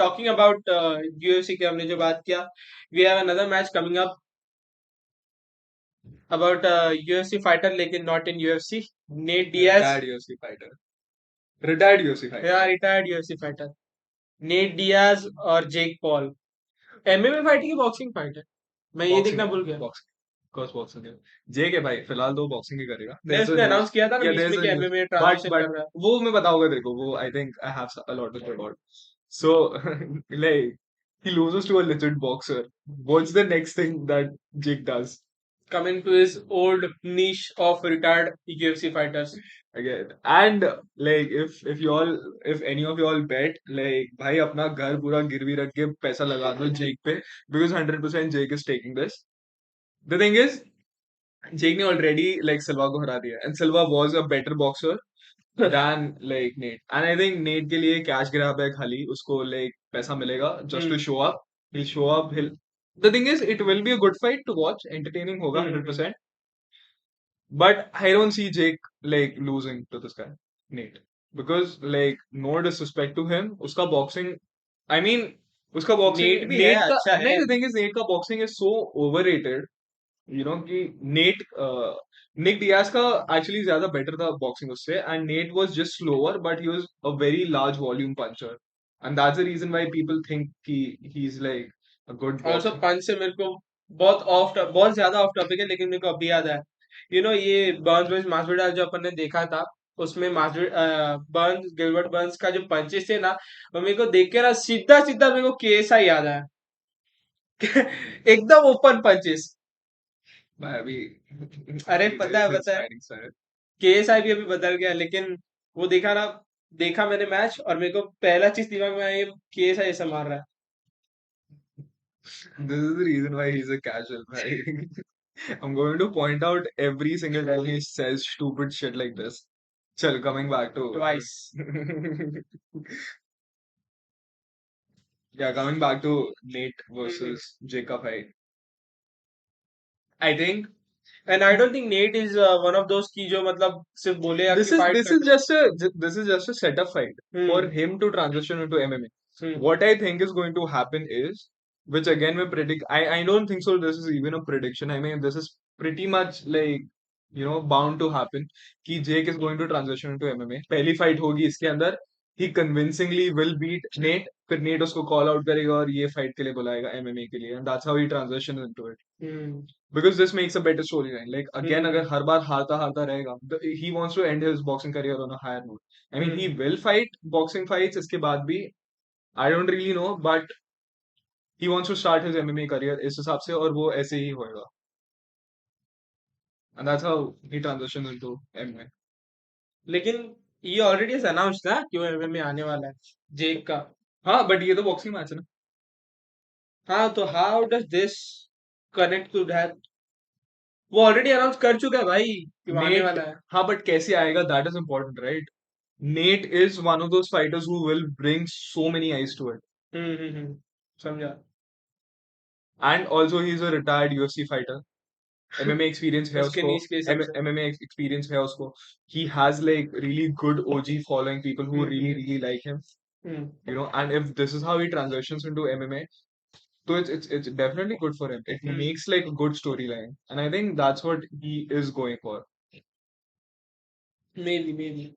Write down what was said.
talking about UFC के हमने जो बात किया, we have another match coming up about UFC fighter लेकिन not in UFC. Nate Diaz. Retired UFC fighter. Retired UFC fighter. Yeah, retired UFC fighter. Nate Diaz और Jake Paul. MMA fight की boxing fight है. मैं ये Boxing देखना है. भूल गया. Course boxing है. जेक है भाई. फिलहाल तो boxing ही करेगा. नहीं, There's a उसने news. अनाउंस किया था ना Yeah, बीच there's में a कि news. एमएमए But ट्रांजिशन कर रहा है. वो मैं बताऊंगा तेरे को. वो I think I have a lot to say about. So like he loses to a legit boxer. What's the next thing that Jake does? Coming to his old niche of retired UFC fighters. Again, and like if any of you all bet like भाई अपना घर पूरा गिरवी रख के पैसा लगा दो जेक पे because 100% Jake is taking this. The thing is Jake ने already like Silva को हरा दिया and Silva was a better boxer than like Nate and I think Nate के लिए cash grab है खाली उसको like पैसा मिलेगा just to show up. He'll show up. The thing is it will be a good fight to watch, entertaining होगा 100%. But I don't see Jake like losing to this guy, Nate. Because like no disrespect to him, उसका boxing I mean उसका boxing Nate भी है, Nate का अच्छा है. नहीं the thing is Nate का boxing is so overrated. You know कि Nate Nick Diaz का actually ज़्यादा better था boxing उससे and Nate was just slower but he was a very large volume puncher and that's the reason why people think he's like a good also boxer. पंच से मेरे को बहुत ज्यादा of topic है लेकिन मेरे को अभी याद आया. ये बर्न्स वर्सेस मास्विडाल जो अपन ने देखा था, उसमें बर्न्स गिलबर्ट बर्न्स का जो पंचेस थे ना, वो मेरे को देख के ना सीधा सीधा मेरे को केएसआई याद आया. एकदम ओपन पंचेस. भाई अभी अरे पता है his पता है. fighting style. केएसआई भी अभी बदल गया लेकिन वो देखा मैंने मैच और मेरे को पहला चीज दिमाग में आई, केएसआई ऐसा मार रहा है. This is the reason why he's a casual, right? I'm going to point out every single time he says stupid shit like this. Chal, coming back to twice. yeah, coming back to Nate versus Jacob fight. I think and I don't think net is one of those की जो मतलब सिर्फ बोलेगा this कि is fight this is कर. just a this is just a setup fight for hmm. him to transition into MMA. Hmm. What I think is going to happen is, which again we predict. I don't think so. This is even a prediction. I mean, this is pretty much like bound to happen. कि Jake is going to transition into MMA. पहली fight होगी इसके अंदर. He convincingly will beat Nate. फिर Nate उसको call out करेगा और ये fight के लिए बुलाएगा MMA के लिए. And that's how he transitions into it. Hmm. Because this makes a better storyline. Like again, हम्म. अगर हर बार हारता हारता रहेगा, he wants to end his boxing career on a higher note. I mean, he will fight boxing fights इसके बाद भी. I don't really know, but he wants to start his MMA career इस हिसाब से और वो ऐसे ही होएगा. And that's how he transitions into MMA. लेकिन ये ऑलरेडी अनाउंस था कि वो एमएमए में आने वाला है, जेक का. हाँ, but ये तो boxing match है ना. हाँ, तो how does this connect to that? वो ऑलरेडी अनाउंस कर चुका है भाई कि वो आने Nate, वाला है. हाँ, but कैसे आएगा? That is important, right? Nate is one of those fighters who will bring so many eyes to it. समझा. And also, he's a retired UFC fighter. MMA experience है उसके उसको. नीच के हिसाब से. MMA experience है उसको. He has like really good OG following, people who really like him. And if this is how he transitions into MMA, so it's definitely good for him. It makes like a good storyline, and I think that's what he is going for. May be